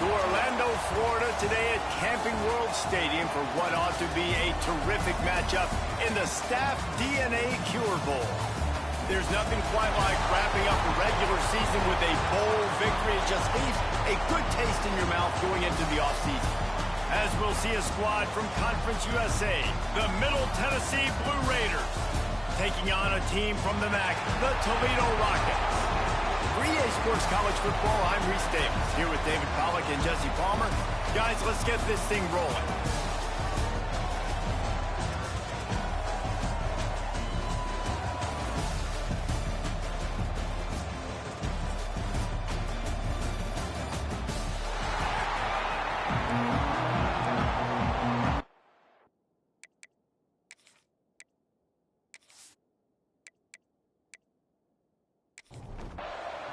to Orlando, Florida today at Camping World Stadium for what ought to be a terrific matchup in the Staff DNA Cure Bowl. There's nothing quite like wrapping up the regular season with a bowl victory. It just leaves a good taste in your mouth going into the offseason. As we'll see a squad from Conference USA, the Middle Tennessee Blue Raiders, taking on a team from the MAC, the Toledo Rockets. For EA Sports College Football, I'm Reese Davis, here with David Pollack and Jesse Palmer. Guys, let's get this thing rolling.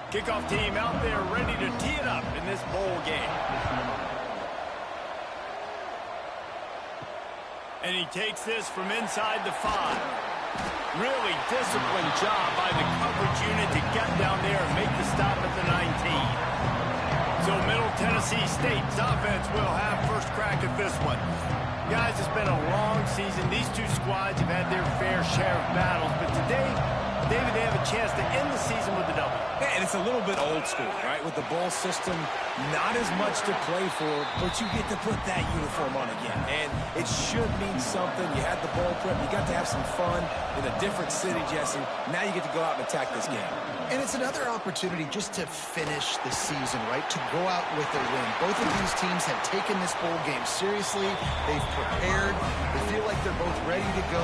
Kickoff team out there ready to tee it up in this bowl game. And he takes this from inside the 5. Really disciplined job by the coverage unit to get down there and make the stop at the 19. So Middle Tennessee State's offense will have first crack at this one. Guys, it's been a long season. These two squads have had their fair share of battles, but today, David, they have a chance to end the season with a W. Yeah, and it's a little bit old school, right? With the bowl system, not as much to play for, but you get to put that uniform on again. And it should mean something. You had the bowl prep. You got to have some fun in a different city, Jesse. Now you get to go out and attack this game. And it's another opportunity just to finish the season, right? To go out with a win. Both of these teams have taken this bowl game seriously. They've prepared. They feel like they're both ready to go.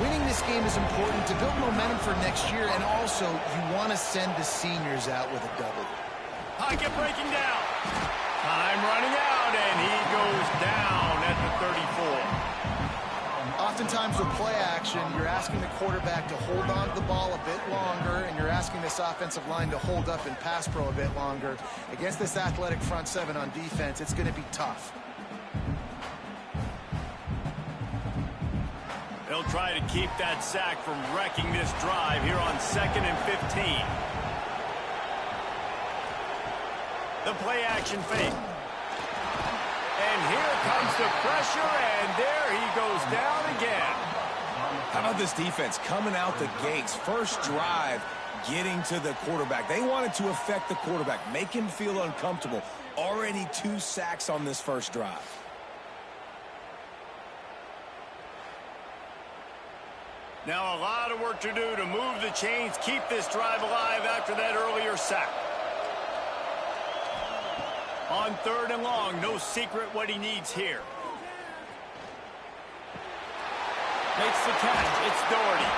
Winning this game is important to build momentum for next year, and also you want to send the seniors out with a W. Pocket breaking down. Time running out, and he goes down at the 34. Oftentimes with play action, you're asking the quarterback to hold on to the ball a bit longer, and you're asking this offensive line to hold up in pass pro a bit longer. Against this athletic front seven on defense, it's going to be tough. They'll try to keep that sack from wrecking this drive here on 2nd and 15. The play action fake. And here comes the pressure, and there he goes down again. How about this defense coming out the gates? First drive, getting to the quarterback. They wanted to affect the quarterback, make him feel uncomfortable. Already 2 sacks on this first drive. Now a lot of work to do to move the chains, keep this drive alive after that earlier sack. On 3rd and long, no secret what he needs here. Makes the catch, it's Doherty.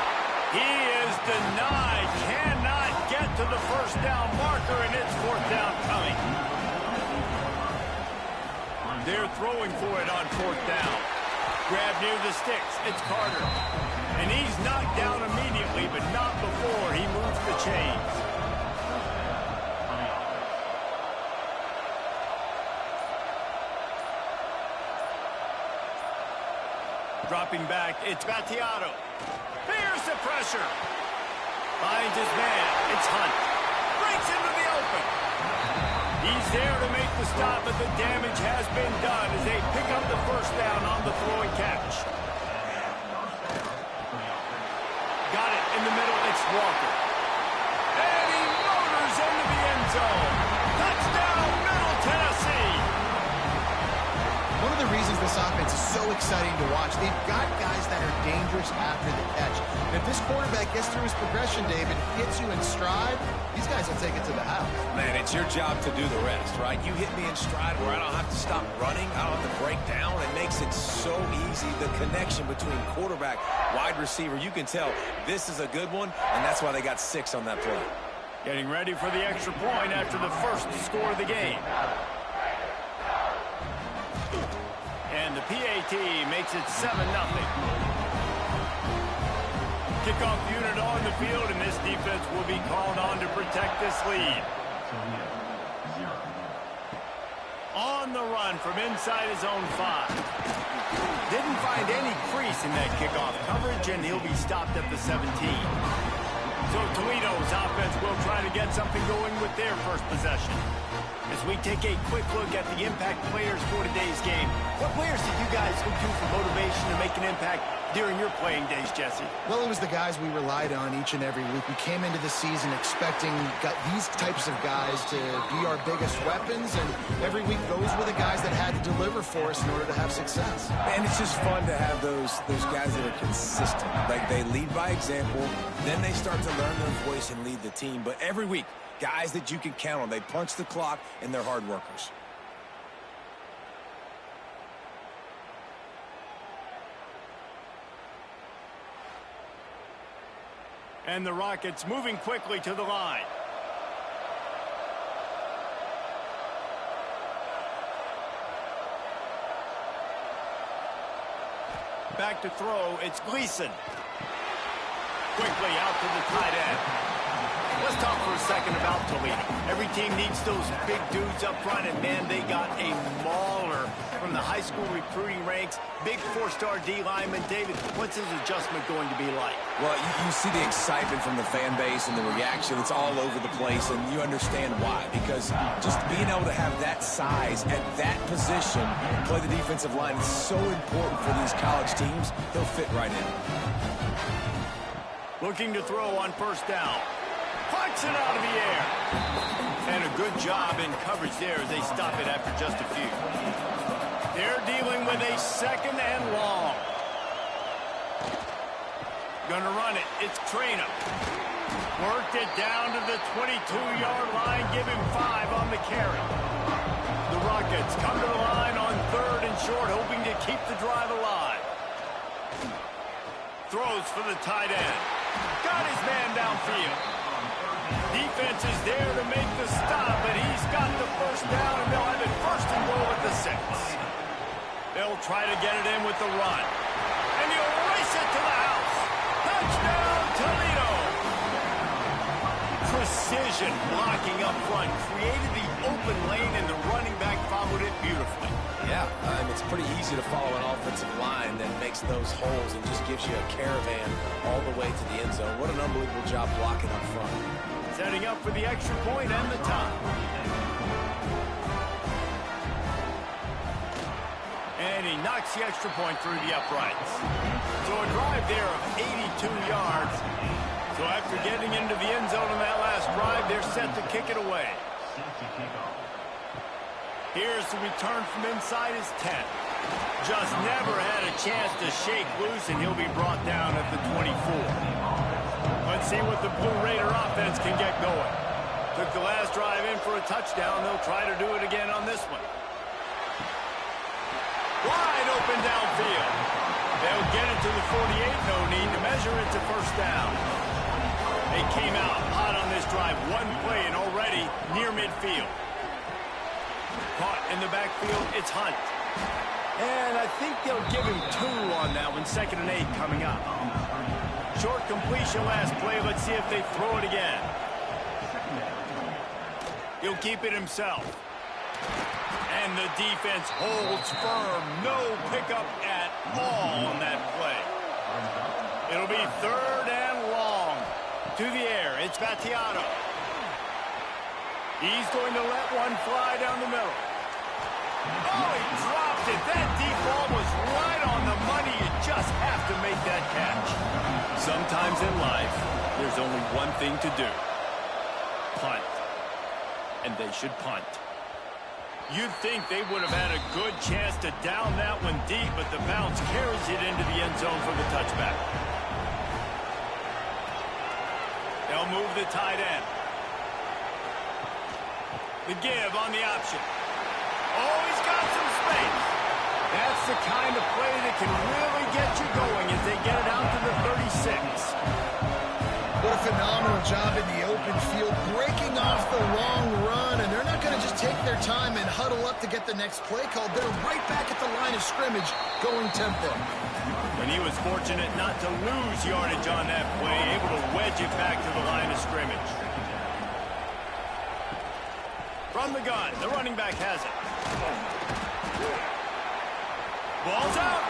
He is denied, cannot get to the first down marker, and it's 4th down coming. They're throwing for it on 4th down. Grab near the sticks, it's Carter. And he's knocked down immediately, but not before he moves the chains. Dropping back, it's Battiato. Fears the pressure. Finds his man, it's Hunt. Breaks into the open. He's there to make the stop, but the damage has been done as they pick up the first down on the throwing catch. Got it in the middle, it's Walker. And he motors into the end zone. Touchdown, Middle Tennessee. One of the reasons this offense is so exciting to watch, they've got guys that are dangerous after the catch. And if this quarterback gets through his progression, David, hits you in stride, these guys will take it to the house. Man, it's your job to do the rest, right? You hit me in stride where I don't have to stop running. I don't have to break down. It makes it so easy. The connection between quarterback, wide receiver, you can tell this is a good one, and that's why they got 6 on that play. Getting ready for the extra point after the first score of the game. And the PAT makes it 7-0. Kickoff unit on the field, and this defense will be called on to protect this lead. On the run from inside his own 5. Didn't find any crease in that kickoff coverage, and he'll be stopped at the 17. So Toledo's offense will try to get something going with their first possession. As we take a quick look at the impact players for today's game, what players did you guys go to for motivation to make an impact during your playing days, Jesse? Well, it was the guys we relied on each and every week. We came into the season expecting these types of guys to be our biggest weapons, and every week those were the guys that had to deliver for us in order to have success. And it's just fun to have those guys that are consistent. Like, they lead by example, then they start to learn their voice and lead the team. But every week, guys that you can count on. They punch the clock, and they're hard workers. And the Rockets moving quickly to the line. Back to throw, it's Gleason. Quickly out to the tight end. Let's talk for a second about Toledo. Every team needs those big dudes up front, and man, they got a mauler from the high school recruiting ranks. Big four-star D lineman. David, what's his adjustment going to be like? Well, you see the excitement from the fan base and the reaction. It's all over the place, and you understand why. Because just being able to have that size at that position and play the defensive line is so important for these college teams. He'll fit right in. Looking to throw on first down. Punts it out of the air. And a good job in coverage there as they stop it after just a few. They're dealing with a second and long. Gonna run it. It's Traina. Worked it down to the 22-yard line. Give him 5 on the carry. The Rockets come to the line on third and short, hoping to keep the drive alive. Throws for the tight end. Got his man downfield. Defense is there to make the stop, but he's got the first down, and they'll have it first and goal at the 6. They'll try to get it in with the run. And he'll race it to the house. Touchdown, Toledo! Precision blocking up front created the open lane, and the running back followed it beautifully. Yeah, it's pretty easy to follow an offensive line that makes those holes and just gives you a caravan all the way to the end zone. What an unbelievable job blocking up front. Setting up for the extra point and the tie. And he knocks the extra point through the uprights. So a drive there of 82 yards. So after getting into the end zone on that last drive, they're set to kick it away. Here's the return from inside his 10. Just never had a chance to shake loose, and he'll be brought down at the 24. Let's see what the Blue Raider offense can get going. Took the last drive in for a touchdown. They'll try to do it again on this one. Wide open downfield. They'll get it to the 48. No need to measure it to first down. They came out hot on this drive. One play and already near midfield. Caught in the backfield, it's Hunt. And I think they'll give him 2 on that one. 2nd and 8 coming up. Short completion last play. Let's see if they throw it again. He'll keep it himself. And the defense holds firm. No pickup at all on that play. It'll be 3rd and long. To the air, it's Battiato. He's going to let one fly down the middle. Oh, he dropped it. That deep ball was right on the money. You just have to make that catch. Sometimes in life, there's only one thing to do. Punt. And they should punt. You'd think they would have had a good chance to down that one deep, but the bounce carries it into the end zone for the touchback. They'll move the tight end. The give on the option. Oh, he's got some space. That's the kind of play that can really get you going as they get it out to the 36. What a phenomenal job in the open field, breaking off the long run, and they're not going to just take their time and huddle up to get the next play called. They're right back at the line of scrimmage going tempo. And he was fortunate not to lose yardage on that play, able to wedge it back to the line of scrimmage. From the gun, the running back has it. Ball's out.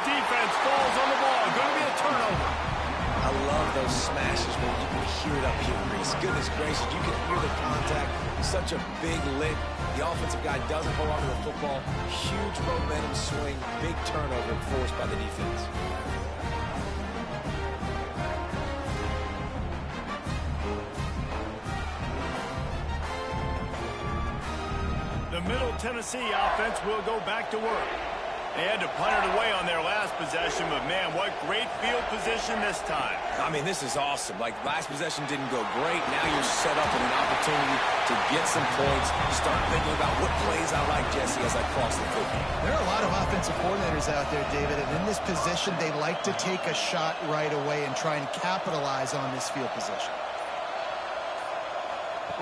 Defense falls on the ball. Going to be a turnover. I love those smashes where you can hear it up here, Reese. Goodness gracious, you can hear the contact. Such a big lick. The offensive guy doesn't hold on to the football. Huge momentum swing, big turnover forced by the defense. The Middle Tennessee offense will go back to work. They had to punt it away on their last possession, but man, what great field position this time. I mean, this is awesome. Like, last possession didn't go great. Now you're set up with an opportunity to get some points. Start thinking about what plays I like, Jesse, as I cross the football. There are a lot of offensive coordinators out there, David, and in this position, they like to take a shot right away and try and capitalize on this field position.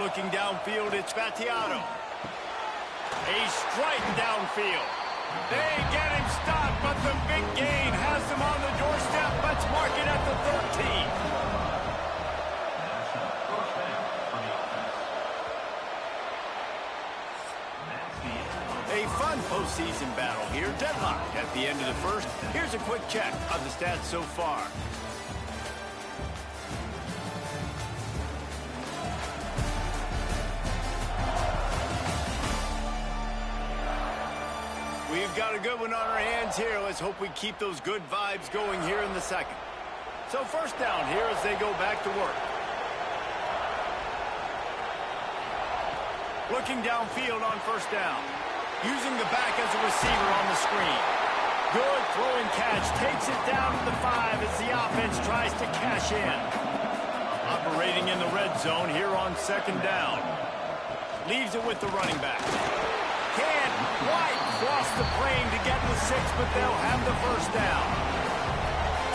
Looking downfield, it's Battiato. A strike downfield. They get him stopped, but the big gain has him on the doorstep. Let's mark it at the 13. A fun postseason battle here. Deadlock at the end of the first. Here's a quick check of the stats so far. We've got a good one on our hands here. Let's hope we keep those good vibes going here in the second. So first down here as they go back to work. Looking downfield on first down. Using the back as a receiver on the screen. Good throwing catch. Takes it down to the 5 as the offense tries to cash in. Operating in the red zone here on second down. Leaves it with the running back. Can't quite cross the plane to get the 6, but they'll have the first down.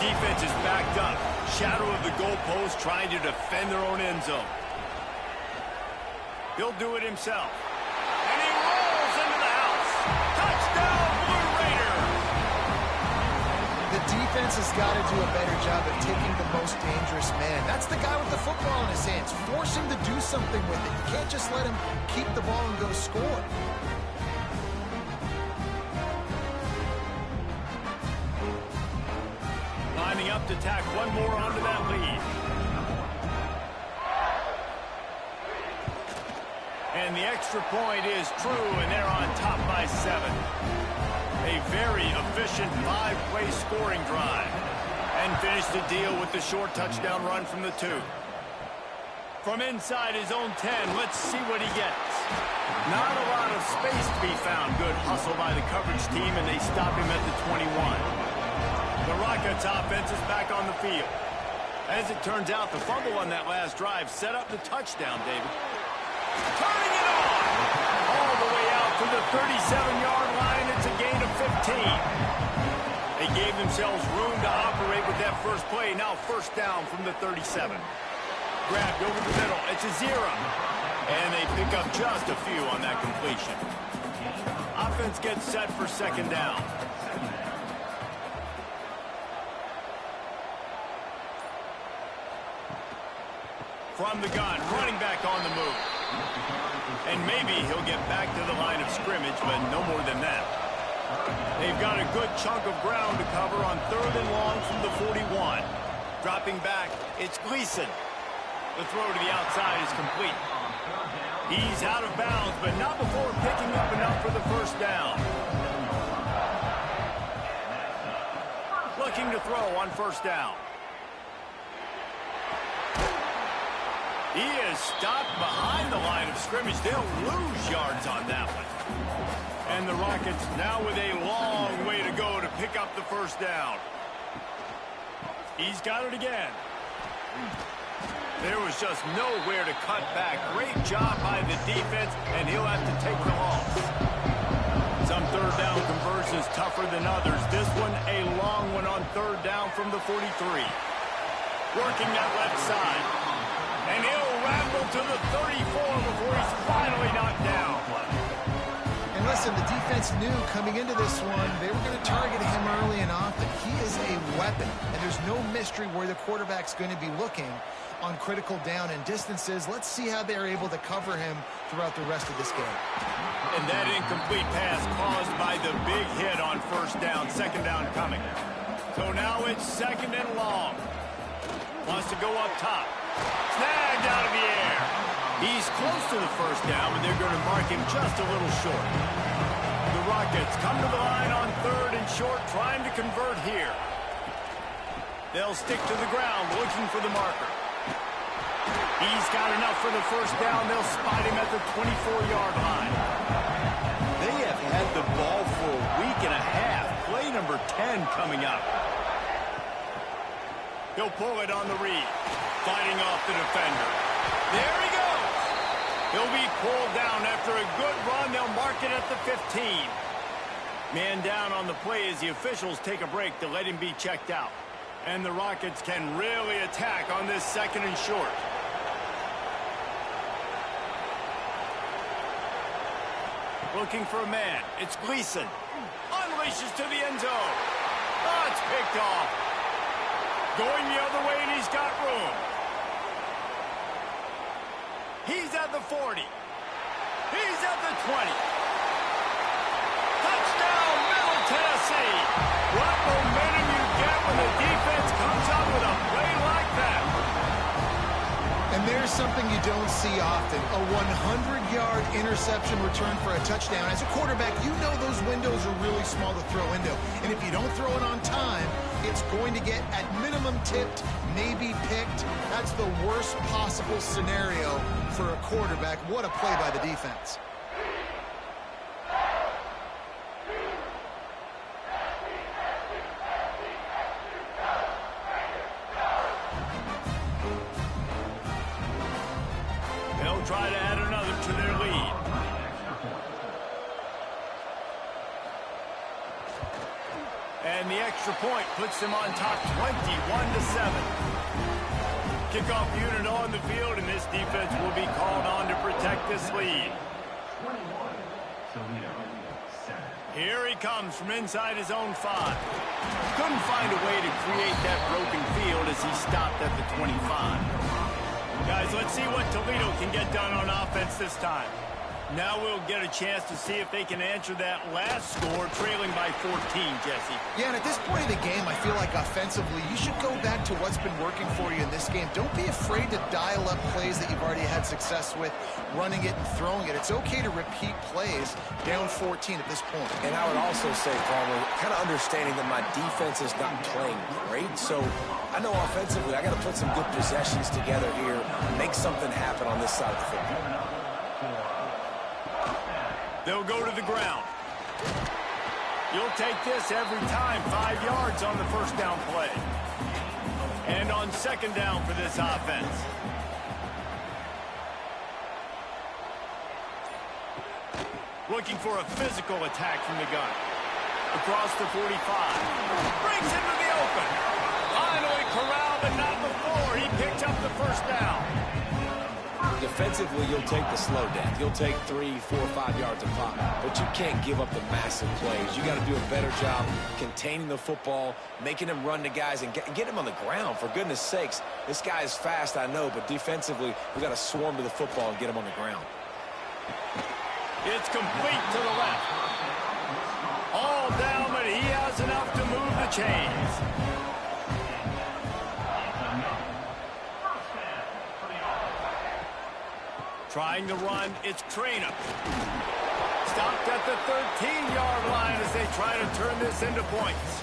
Defense is backed up. Shadow of the goalpost trying to defend their own end zone. He'll do it himself. And he rolls into the house. Touchdown, Blue Raiders! The defense has got to do a better job of taking the most dangerous man. That's the guy with the football in his hands. Force him to do something with it. You can't just let him keep the ball and go score. Lining up to tack one more onto that lead. And the extra point is true, and they're on top by 7. A very efficient 5-play scoring drive. And finish the deal with the short touchdown run from the 2. From inside his own 10, let's see what he gets. Not a lot of space to be found. Good hustle by the coverage team, and they stop him at the 21. The Rockets offense is back on the field. As it turns out, the fumble on that last drive set up the touchdown, David. Turning it on! All the way out to the 37-yard line. It's a gain of 15. They gave themselves room to operate with that first play. Now first down from the 37. Grabbed over the middle. It's a 0. And they pick up just a few on that completion. Offense gets set for second down. From the gun, running back on the move. And maybe he'll get back to the line of scrimmage, but no more than that. They've got a good chunk of ground to cover on 3rd and long from the 41. Dropping back, it's Gleason. The throw to the outside is complete. He's out of bounds, but not before picking up enough for the first down. Looking to throw on first down. He is stopped behind the line of scrimmage. They'll lose yards on that one. And the Rockets now with a long way to go to pick up the first down. He's got it again. There was just nowhere to cut back. Great job by the defense, and he'll have to take the loss. Some third down conversions tougher than others. This one, a long one on third down from the 43. Working that left side. And he'll ramble to the 34 before he's finally knocked down. And listen, the defense knew coming into this one, they were going to target him early and often. He is a weapon, and there's no mystery where the quarterback's going to be looking on critical down and distances. Let's see how they're able to cover him throughout the rest of this game. And that incomplete pass caused by the big hit on first down, second down coming. So now it's second and long. Wants to go up top. Snagged out of the air. He's close to the first down, but they're going to mark him just a little short. The Rockets come to the line on 3rd and short, trying to convert here. They'll stick to the ground, looking for the marker. He's got enough for the first down. They'll spot him at the 24-yard line. They have had the ball for a week and a half. Play number 10 coming up. He'll pull it on the read. Fighting off the defender. There he goes. He'll be pulled down after a good run. They'll mark it at the 15. Man down on the play as the officials take a break to let him be checked out. And the Rockets can really attack on this 2nd and short. Looking for a man. It's Gleason. Unleashes to the end zone. Oh, it's picked off. Going the other way, and he's got room. He's at the 40. He's at the 20. Touchdown, Middle Tennessee. What momentum you get when the defense comes up with a play like that. And there's something you don't see often, a 100-yard interception return for a touchdown. As a quarterback, you know those windows are really small to throw into. And if you don't throw it on time, it's going to get at minimum tipped, maybe picked. That's the worst possible scenario for a quarterback. What a play by the defense. Try to add another to their lead. And the extra point puts them on top 21-7. Kickoff unit on the field, and this defense will be called on to protect this lead. Here he comes from inside his own 5. Couldn't find a way to create that broken field as he stopped at the 25. Guys, let's see what Toledo can get done on offense this time. Now we'll get a chance to see if they can answer that last score, trailing by 14, Jesse. Yeah, and at this point of the game, I feel like offensively, you should go back to what's been working for you in this game. Don't be afraid to dial up plays that you've already had success with, running it and throwing it. It's okay to repeat plays down 14 at this point. And I would also say, Palmer, kind of understanding that my defense is not playing great, so I know offensively I got to put some good possessions together here, make something happen on this side of the football. They'll go to the ground. You'll take this every time. 5 yards on the first down play. And on 2nd down for this offense. Looking for a physical attack from the gun. Across the 45. Brings into the open. Finally corralled, but not before. He picked up the first down. Defensively, you'll take the slow down. You'll take 3, 4, 5 yards of pop, but you can't give up the massive plays. You got to do a better job containing the football, making him run to guys, and get him on the ground. For goodness sakes, this guy is fast, I know, but defensively, we got to swarm to the football and get him on the ground. It's complete to the left. All down, but he has enough to move the chains. Trying to run, it's Trainer. Stopped at the 13-yard line as they try to turn this into points.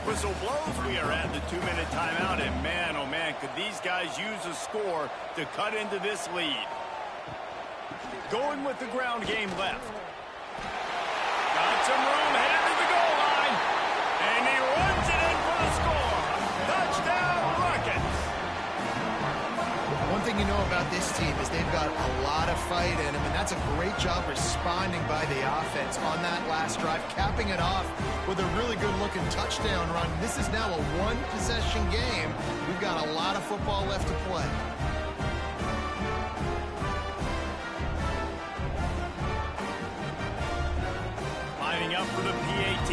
Whistle blows, we are at the 2-minute timeout, and man, oh man, could these guys use a score to cut into this lead. Going with the ground game left. Got some room, headed to the goal line, and he runs it in for the score. Touchdown, Rockets. One thing you know about this team is they've got a lot of fight in them, and that's a great job responding by the offense on that last drive, capping it off with a really good-looking touchdown run. This is now a one-possession game. We've got a lot of football left to play. Lining up for the PAT.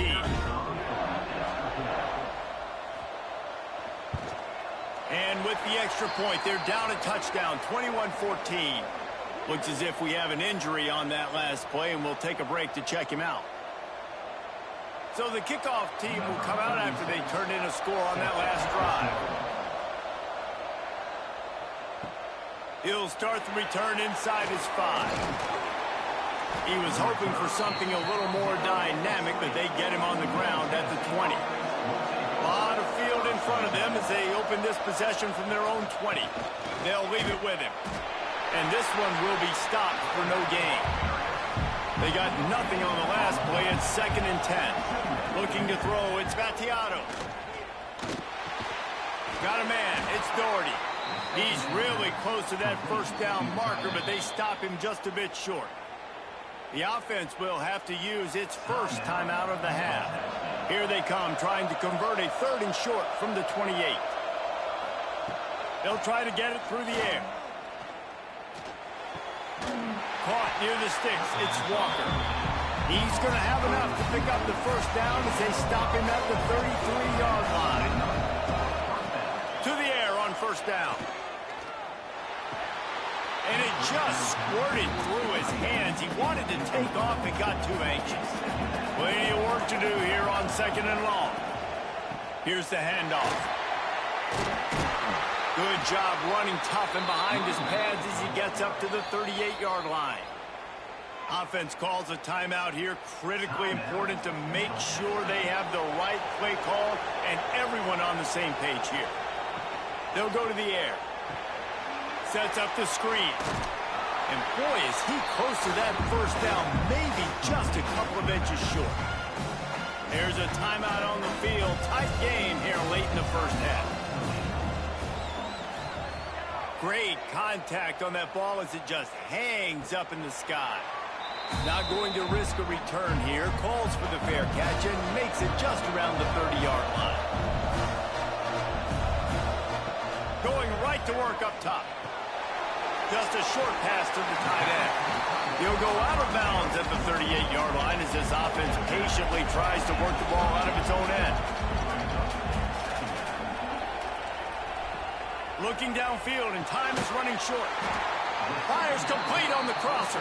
And with the extra point, they're down a touchdown, 21-14. Looks as if we have an injury on that last play, and we'll take a break to check him out. So the kickoff team will come out after they turned in a score on that last drive. He'll start the return inside his 5. He was hoping for something a little more dynamic, but they get him on the ground at the 20. A lot of field in front of them as they open this possession from their own 20. They'll leave it with him. And this one will be stopped for no gain. They got nothing on the last play. It's 2nd and 10. Looking to throw, it's Gattiato. Got a man, it's Doherty. He's really close to that first down marker, but they stop him just a bit short. The offense will have to use its first timeout of the half. Here they come, trying to convert a 3rd and short from the 28. They'll try to get it through the air. Caught near the sticks, it's Walker. He's going to have enough to pick up the first down as they stop him at the 33-yard line. To the air on first down. And it just squirted through his hands. He wanted to take off and got too anxious. Plenty of work to do here on 2nd and long. Here's the handoff. Good job running tough and behind his pads as he gets up to the 38-yard line. Offense calls a timeout here. Critically important to make sure they have the right play call and everyone on the same page here. They'll go to the air. Sets up the screen. And boy, is he close to that first down, maybe just a couple of inches short. There's a timeout on the field. Tight game here late in the first half. Great contact on that ball as it just hangs up in the sky. Not going to risk a return here. Calls for the fair catch and makes it just around the 30-yard line. Going right to work up top. Just a short pass to the tight end. He'll go out of bounds at the 38-yard line as this offense patiently tries to work the ball out of its own end. Looking downfield, and time is running short. Fires complete on the crosser.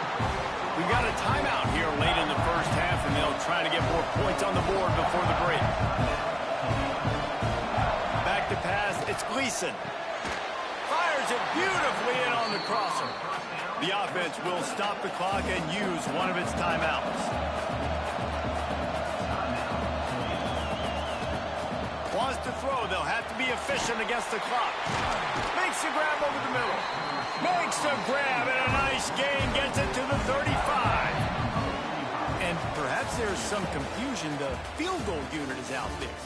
We've got a timeout here late in the first half, and they'll try to get more points on the board before the break. Back to pass, it's Gleason. Fires it beautifully in on the crosser. The offense will stop the clock and use one of its timeouts. Wants to throw. They'll have to be efficient against the clock. Makes the grab over the middle. Makes the grab and a nice gain. Gets it to the 35. And perhaps there's some confusion. The field goal unit is out there.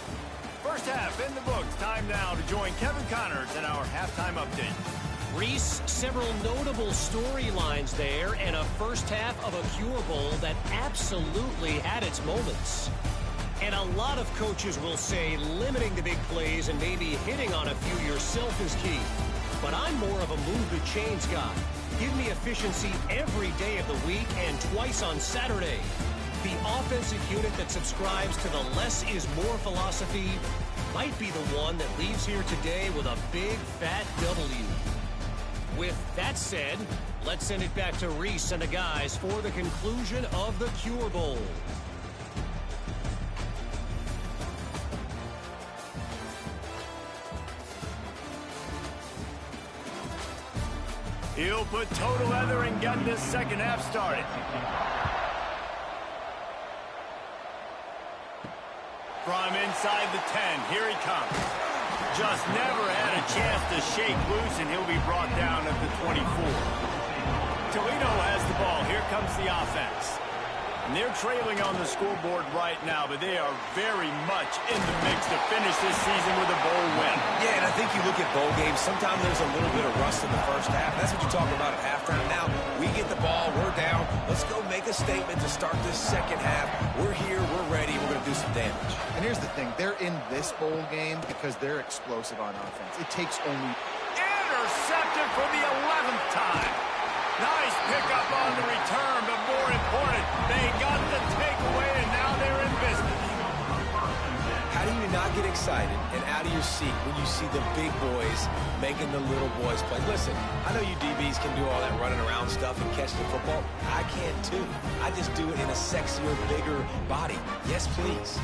First half in the books. Time now to join Kevin Connors in our halftime update. Reese, several notable storylines there and a first half of a Cure Bowl that absolutely had its moments. And a lot of coaches will say limiting the big plays and maybe hitting on a few yourself is key. But I'm more of a move the chains guy. Give me efficiency every day of the week and twice on Saturday. The offensive unit that subscribes to the less is more philosophy might be the one that leaves here today with a big fat W. With that said, let's send it back to Reese and the guys for the conclusion of the Cure Bowl. He'll put total leather and get this second half started. From inside the 10, here he comes. Just never had a chance to shake loose, and he'll be brought down at the 24. Toledo has the ball. Here comes the offense. And they're trailing on the scoreboard right now, but they are very much in the mix to finish this season with a bowl win. Yeah, and I think you look at bowl games, sometimes there's a little bit of rust in the first half. That's what you talk about at halftime. Now, we get the ball, we're down. Let's go make a statement to start this second half. We're here, we're ready, we're going to do some damage. And here's the thing, they're in this bowl game because they're explosive on offense. It takes only... Intercepted for the 11th time. Nice pickup on the return, but more important, they got the takeaway, and now they're in business. How do you not get excited and out of your seat when you see the big boys making the little boys play? Listen, I know you DBs can do all that running around stuff and catch the football. I can too. I just do it in a sexier, bigger body. Yes, please.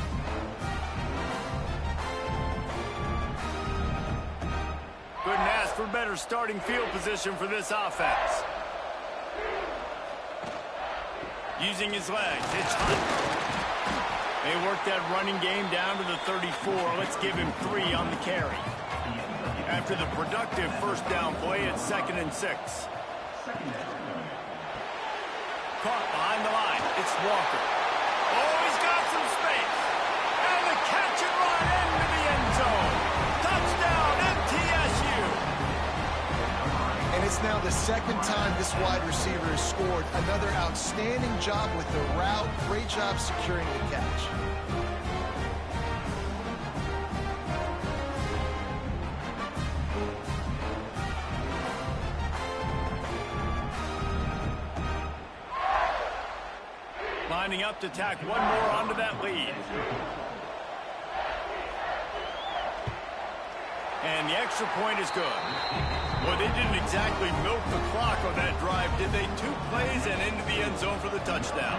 Couldn't ask for better starting field position for this offense. Using his legs, it's Hunt. They work that running game down to the 34. Let's give him 3 on the carry. After the productive first down play, it's 2nd and 6. Caught behind the line. It's Walker. Oh, he's got some space. And the catch and run into the end zone. Touchdown, MTSU. And it's now the 2nd time this wide receiver has scored. Another outstanding job with the route. Great job securing the catch. Lining up to tack one more onto that lead. And the extra point is good. Well, they didn't exactly milk the clock on that drive, did they? 2 plays and into the end zone for the touchdown.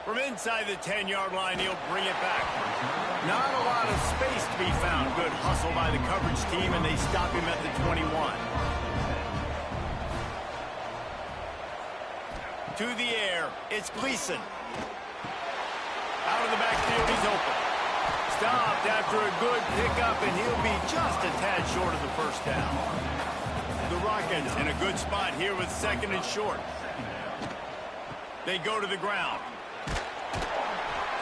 From inside the 10-yard line, he'll bring it back. Not a lot of space to be found. Good hustle by the coverage team, and they stop him at the 21. To the air, it's Gleason. Out of the backfield, he's open. Stopped after a good pickup, and he'll be just a tad short of the first down. The Rockets in a good spot here with 2nd and short. They go to the ground.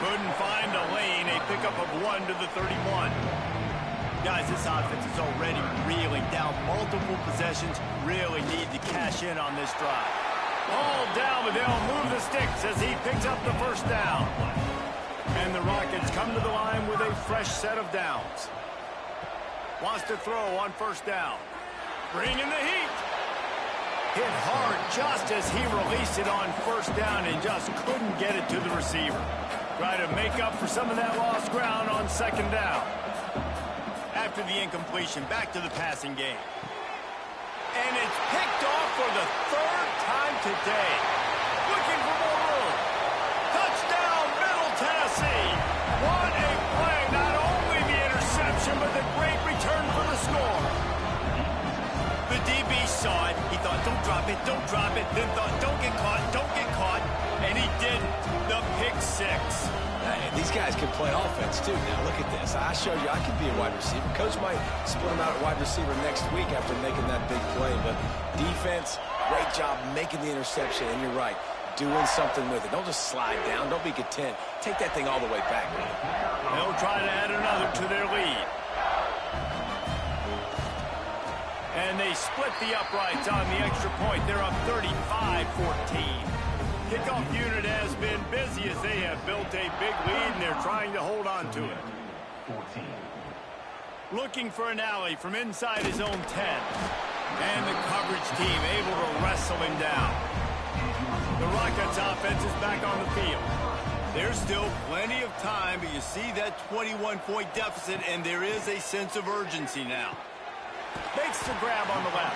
Couldn't find a lane. A pickup of 1 to the 31. Guys, this offense is already reeling down multiple possessions. Really need to cash in on this drive. All down, but they'll move the sticks as he picks up the first down. And the Rockets come to the line with a fresh set of downs. Wants to throw on first down. Bringing the heat. Hit hard just as he released it on first down and just couldn't get it to the receiver. Try to make up for some of that lost ground on 2nd down. After the incompletion, back to the passing game. And it's picked off for the 3rd time today. Looking for more room. Touchdown, Middle Tennessee. What a play. Not only the interception, but the great return for the score. The DB saw it. He thought, don't drop it, don't drop it. Then thought, don't get caught, don't get caught. And he did the pick 6. And these guys can play offense, too. Now, look at this. I showed you I can be a wide receiver. Coach might split him out at wide receiver next week after making that big play. But defense, great job making the interception. And you're right, doing something with it. Don't just slide down. Don't be content. Take that thing all the way back. They'll try to add another to their lead. And they split the uprights on the extra point. They're up 35-14. Kickoff unit has been busy as they have built a big lead, and they're trying to hold on to it. 14. Looking for an alley from inside his own 10. And the coverage team able to wrestle him down. The Rockets offense is back on the field. There's still plenty of time, but you see that 21-point deficit, and there is a sense of urgency now. Makes the grab on the left.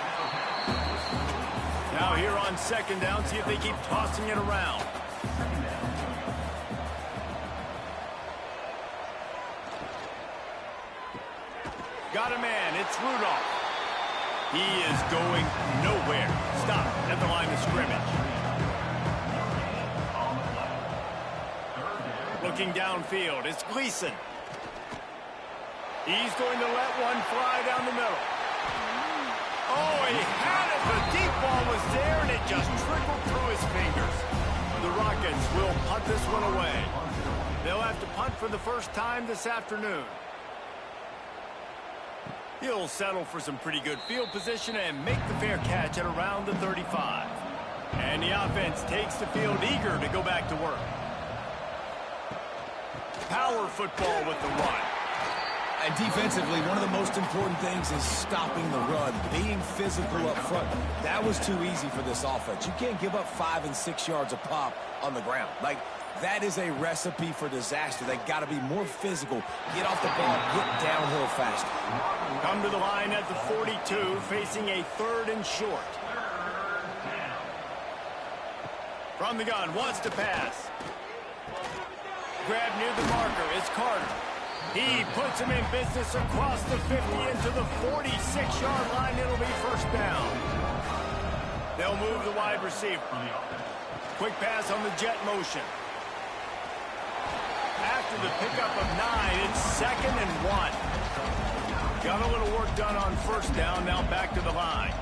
Now here on 2nd down, see if they keep tossing it around. Got a man, it's Rudolph. He is going nowhere. Stop at the line of scrimmage. Looking downfield, it's Gleason. He's going to let one fly down the middle. Oh, he had it. The deep ball was there, and it just trickled through his fingers. The Rockets will punt this one away. They'll have to punt for the first time this afternoon. He'll settle for some pretty good field position and make the fair catch at around the 35. And the offense takes the field eager to go back to work. Power football with the run. And defensively, one of the most important things is stopping the run, being physical up front. That was too easy for this offense. You can't give up 5 and 6 yards a pop on the ground. Like, that is a recipe for disaster. They got to be more physical, get off the ball, get downhill faster. Come to the line at the 42, facing a 3rd and short. From the gun, wants to pass. Grab near the marker, it's Carter. He puts him in business across the 50 into the 46-yard line. It'll be first down. They'll move the wide receiver. Quick pass on the jet motion. After the pickup of 9, it's 2nd and 1. Got a little work done on first down. Now back to the line.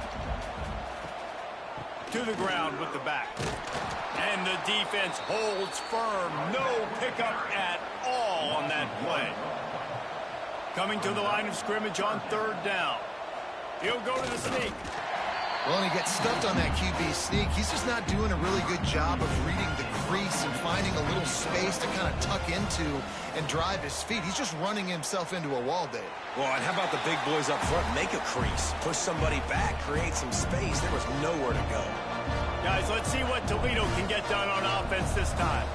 To the ground with the back. And the defense holds firm. No pickup at all on that play. Coming to the line of scrimmage on 3rd down. He'll go to the sneak. Well, and he gets stuffed on that QB sneak. He's just not doing a really good job of reading the crease and finding a little space to kind of tuck into and drive his feet. He's just running himself into a wall, Dave. Well, and how about the big boys up front? Make a crease. Push somebody back. Create some space. There was nowhere to go. Guys, let's see what Toledo can get done on offense this time.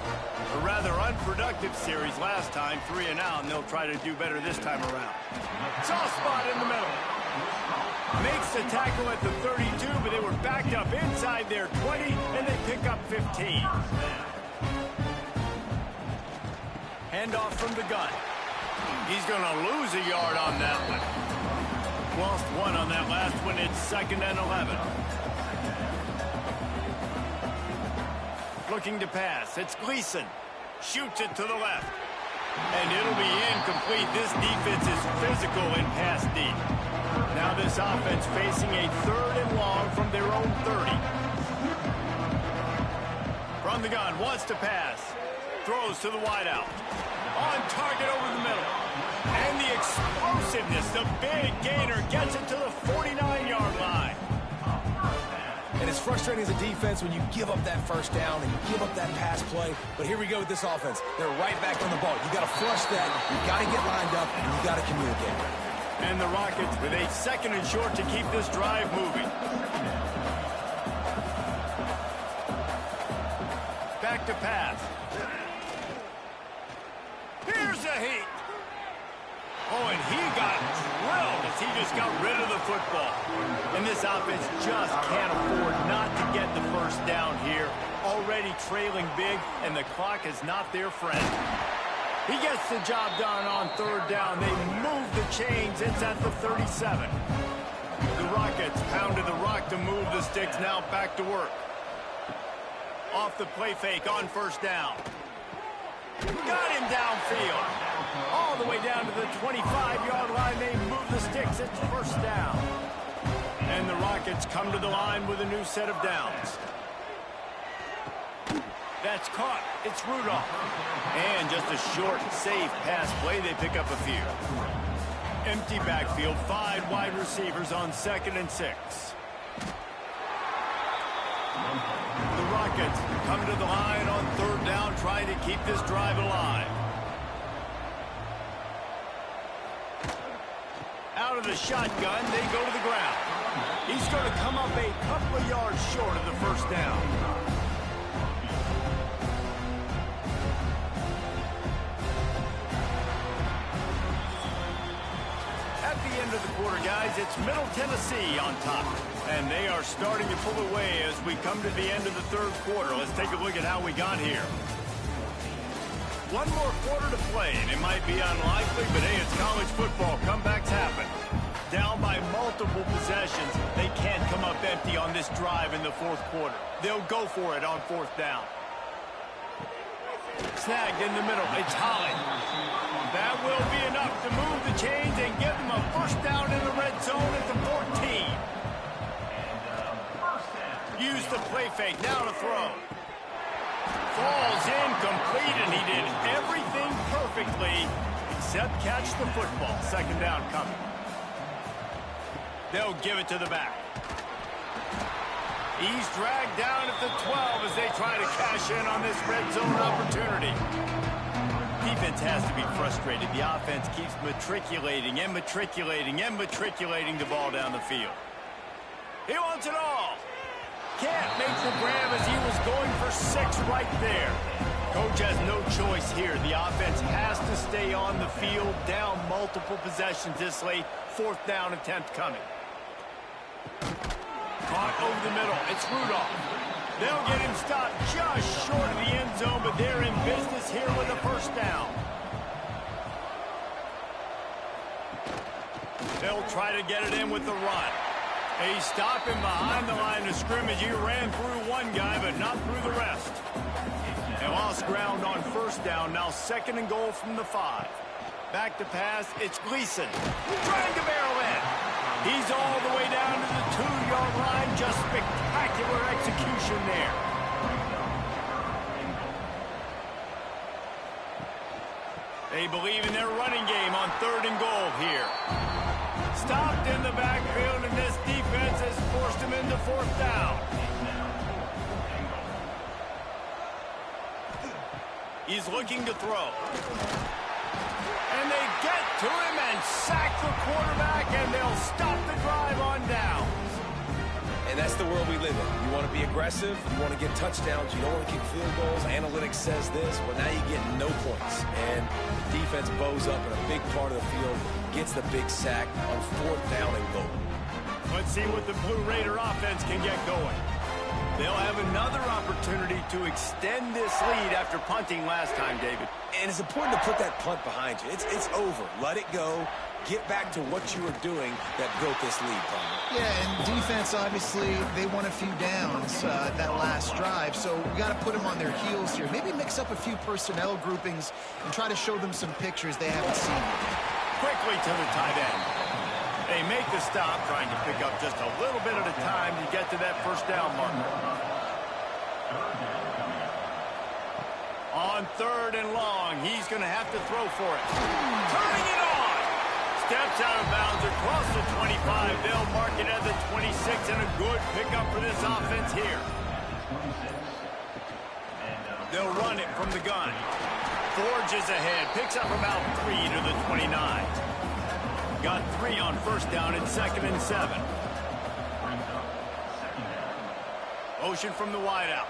A rather unproductive series last time, 3 and out, and they'll try to do better this time around. Soft spot in the middle. Makes the tackle at the 32, but they were backed up inside their 20, and they pick up 15. Handoff from the gun. He's going to lose a yard on that one. Lost 1 on that last one. It's 2nd and 11. Looking to pass. It's Gleason. Shoots it to the left. And it'll be incomplete. This defense is physical in pass deep. Now this offense facing a 3rd and long from their own 30. From the gun, wants to pass. Throws to the wideout. On target over the middle. And the explosiveness, the big gainer, gets it to the 49-yard line. And it's frustrating as a defense when you give up that first down and you give up that pass play. But here we go with this offense. They're right back on the ball. You got to flush that. You got to get lined up, and you got to communicate. And the Rockets with a 2nd and short to keep this drive moving. Back to pass. Here's a heat. Oh, and he got drilled as he just got rid of the football. And this offense just can't afford not to get the first down here. Already trailing big, and the clock is not their friend. He gets the job done on 3rd down. They move the chains. It's at the 37. The Rockets pounded the rock to move the sticks. Now back to work. Off the play fake on first down. Got him downfield. All the way down to the 25-yard line. They move the sticks. It's first down. And the Rockets come to the line with a new set of downs. That's caught. It's Rudolph. And just a short, safe pass play. They pick up a few. Empty backfield. 5 wide receivers on 2nd and 6. The Rockets come to the line on 3rd down, trying to keep this drive alive. Out of the shotgun, they go to the ground. He's going to come up a couple of yards short of the first down. At the end of the quarter, guys, it's Middle Tennessee on top. And they are starting to pull away as we come to the end of the 3rd quarter. Let's take a look at how we got here. 1 more quarter to play, and it might be unlikely, but hey, it's college football. Comebacks happen. Down by multiple possessions, they can't come up empty on this drive in the 4th quarter. They'll go for it on 4th down. Snagged in the middle. It's Holly. That will be enough to move the chains and give them a first down in the red zone at the 14. Use the play fake. Now to throw. Falls incomplete, and he did everything perfectly except catch the football. 2nd down coming. They'll give it to the back. He's dragged down at the 12 as they try to cash in on this red zone opportunity. Defense has to be frustrated. The offense keeps matriculating and matriculating and matriculating the ball down the field. He wants it all. Can't make the grab as he was going for 6 right there. Coach has no choice here. The offense has to stay on the field, down multiple possessions this late. 4th down attempt coming. Caught over the middle. It's Rudolph. They'll get him stopped just short of the end zone, but they're in business here with a first down. They'll try to get it in with the run. He's stopping behind the line of scrimmage. He ran through one guy, but not through the rest. They lost ground on first down. Now 2nd and goal from the 5. Back to pass. It's Gleason. Trying to barrel in. He's all the way down to the 2-yard line. Just spectacular execution there. They believe in their running game on 3rd and goal here. Stopped in the backfield, and this defense has forced him into 4th down. He's looking to throw. And they get to him and sack the quarterback, and they'll stop the drive on downs. And that's the world we live in. You want to be aggressive, you want to get touchdowns, you don't want to kick field goals. Analytics says this, well, now you get no points. And the defense bows up in a big part of the field, gets the big sack on 4th down and goal. Let's see what the Blue Raider offense can get going. They'll have another opportunity to extend this lead after punting last time, David. And it's important to put that punt behind you. It's over. Let it go. Get back to what you were doing that built this lead, Palmer. Yeah, and defense, obviously, they won a few downs that last drive, so we got to put them on their heels here. Maybe mix up a few personnel groupings and try to show them some pictures they haven't seen. Quickly to the tight end. They make the stop, trying to pick up just a little bit at a time to get to that 1st down marker. On 3rd and long, he's going to have to throw for it. Turning it on! Steps out of bounds across the 25. They'll mark it at the 26, and a good pickup for this offense here. They'll run it from the gun. Forges ahead, picks up about 3 to the 29. Got 3 on 1st down and 2nd and 7. Motion from the wideout.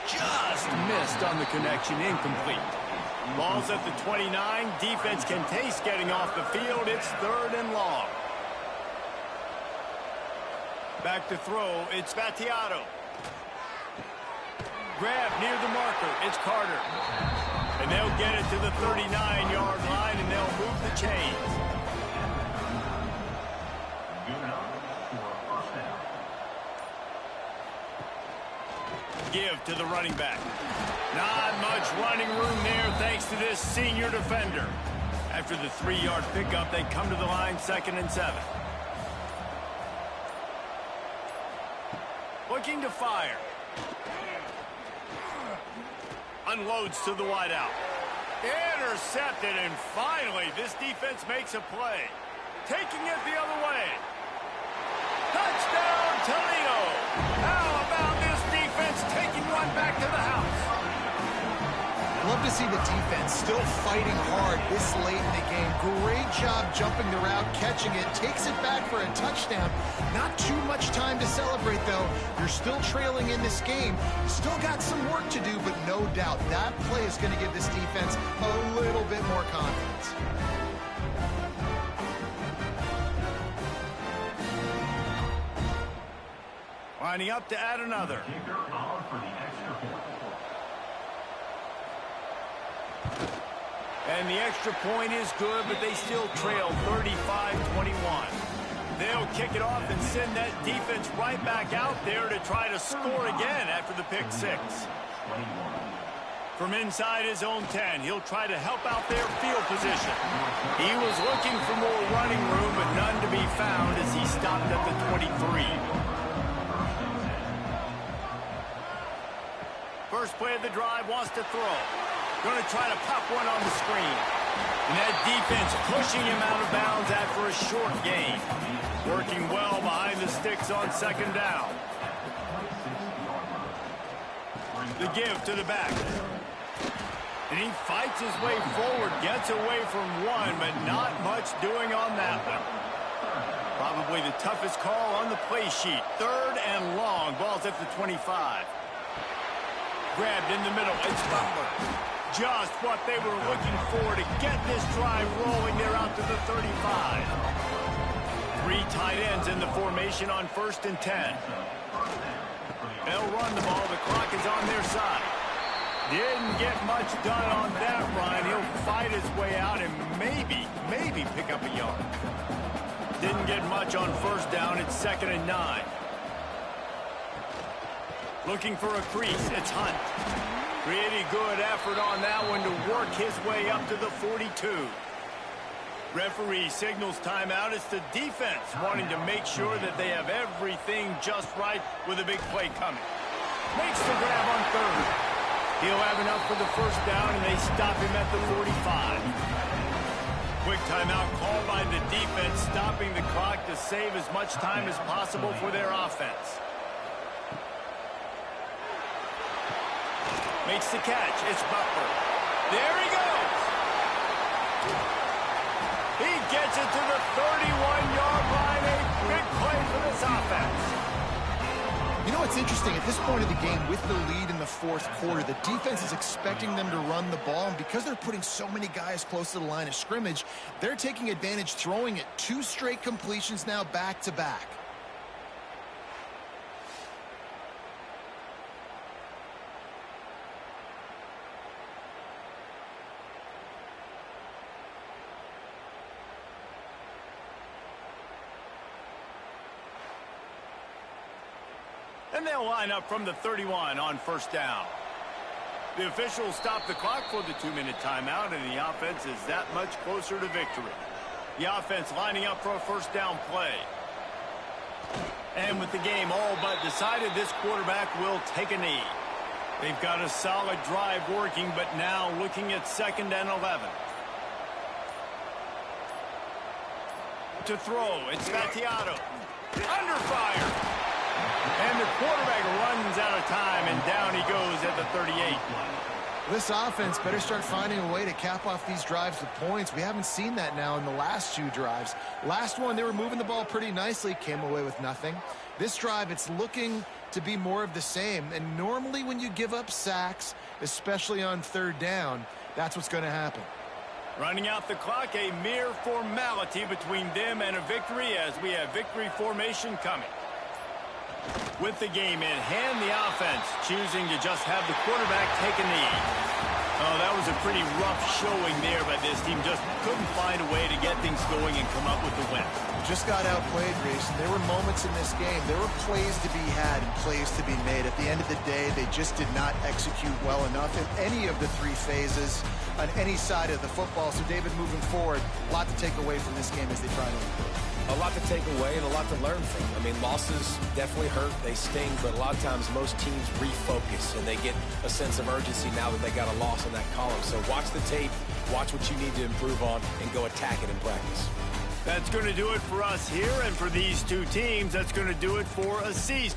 Just missed on the connection, incomplete. Ball's at the 29. Defense can taste getting off the field. It's 3rd and long. Back to throw. It's Battiato. Grab near the marker. It's Carter. And they'll get it to the 39-yard line, and they'll move the chains. Give to the running back. Not much running room there thanks to this senior defender. After the 3-yard pickup, they come to the line 2nd and 7. Looking to fire. Unloads to the wideout. Intercepted, and finally this defense makes a play. Taking it the other way. Touchdown, Toledo! How about this defense taking one back to the house? I love to see the defense still fighting hard this late in the game. Great job jumping the route, catching it, takes it back for a touchdown. Not too much time to celebrate, though. You're still trailing in this game. Still got some work to do, but no doubt that play is going to give this defense a little bit more confidence. Lining up to add another. And the extra point is good, but they still trail 35-21. They'll kick it off and send that defense right back out there to try to score again after the pick 6. From inside his own 10, he'll try to help out their field position. He was looking for more running room, but none to be found as he stopped at the 23. First play of the drive, wants to throw. Going to try to pop one on the screen. And that defense pushing him out of bounds after a short gain. Working well behind the sticks on 2nd down. The give to the back. And he fights his way forward, gets away from one, but not much doing on that one. Probably the toughest call on the play sheet. 3rd and long. Ball's at the 25. Grabbed in the middle. It's Butler. Just what they were looking for to get this drive rolling. They're out to the 35. 3 tight ends in the formation on 1st and 10. They'll run the ball. The clock is on their side. Didn't get much done on that run. He'll fight his way out and maybe pick up a yard. Didn't get much on first down. It's 2nd and 9. Looking for a crease. It's Hunt. Pretty good effort on that one to work his way up to the 42. Referee signals timeout. It's the defense wanting to make sure that they have everything just right with a big play coming. Makes the grab on 3rd. He'll have enough for the first down, and they stop him at the 45. Quick timeout called by the defense, stopping the clock to save as much time as possible for their offense. Makes the catch. It's Butler. There he goes. He gets it to the 31-yard line. A big play for this offense. You know what's interesting? At this point of the game, with the lead in the 4th quarter, the defense is expecting them to run the ball, and because they're putting so many guys close to the line of scrimmage, they're taking advantage, throwing it 2 straight completions now back-to-back. And they'll line up from the 31 on first down. The officials stop the clock for the 2-minute timeout, and the offense is that much closer to victory. The offense lining up for a first down play. And with the game all but decided, this quarterback will take a knee. They've got a solid drive working, but now looking at 2nd and 11. To throw, it's Mattiato. Under fire. And the quarterback runs out of time, and down he goes at the 38. This offense better start finding a way to cap off these drives with points. We haven't seen that now in the last 2 drives. Last one, they were moving the ball pretty nicely, came away with nothing. This drive, it's looking to be more of the same. And normally when you give up sacks, especially on 3rd down, that's what's going to happen. Running out the clock, a mere formality between them and a victory as we have victory formation coming. With the game in hand, the offense choosing to just have the quarterback take a knee. Oh, that was a pretty rough showing there by this team. Just couldn't find a way to get things going and come up with the win. Just got outplayed, Reese. There were moments in this game. There were plays to be had and plays to be made. At the end of the day, they just did not execute well enough in any of the 3 phases on any side of the football. So, David, moving forward, a lot to take away from this game as they try to improve. A lot to take away and a lot to learn from. I mean, losses definitely hurt. They sting, but a lot of times most teams refocus and they get a sense of urgency now that they got a loss in that column. So watch the tape, watch what you need to improve on, and go attack it in practice. That's going to do it for us here, and for these 2 teams, that's going to do it for a season.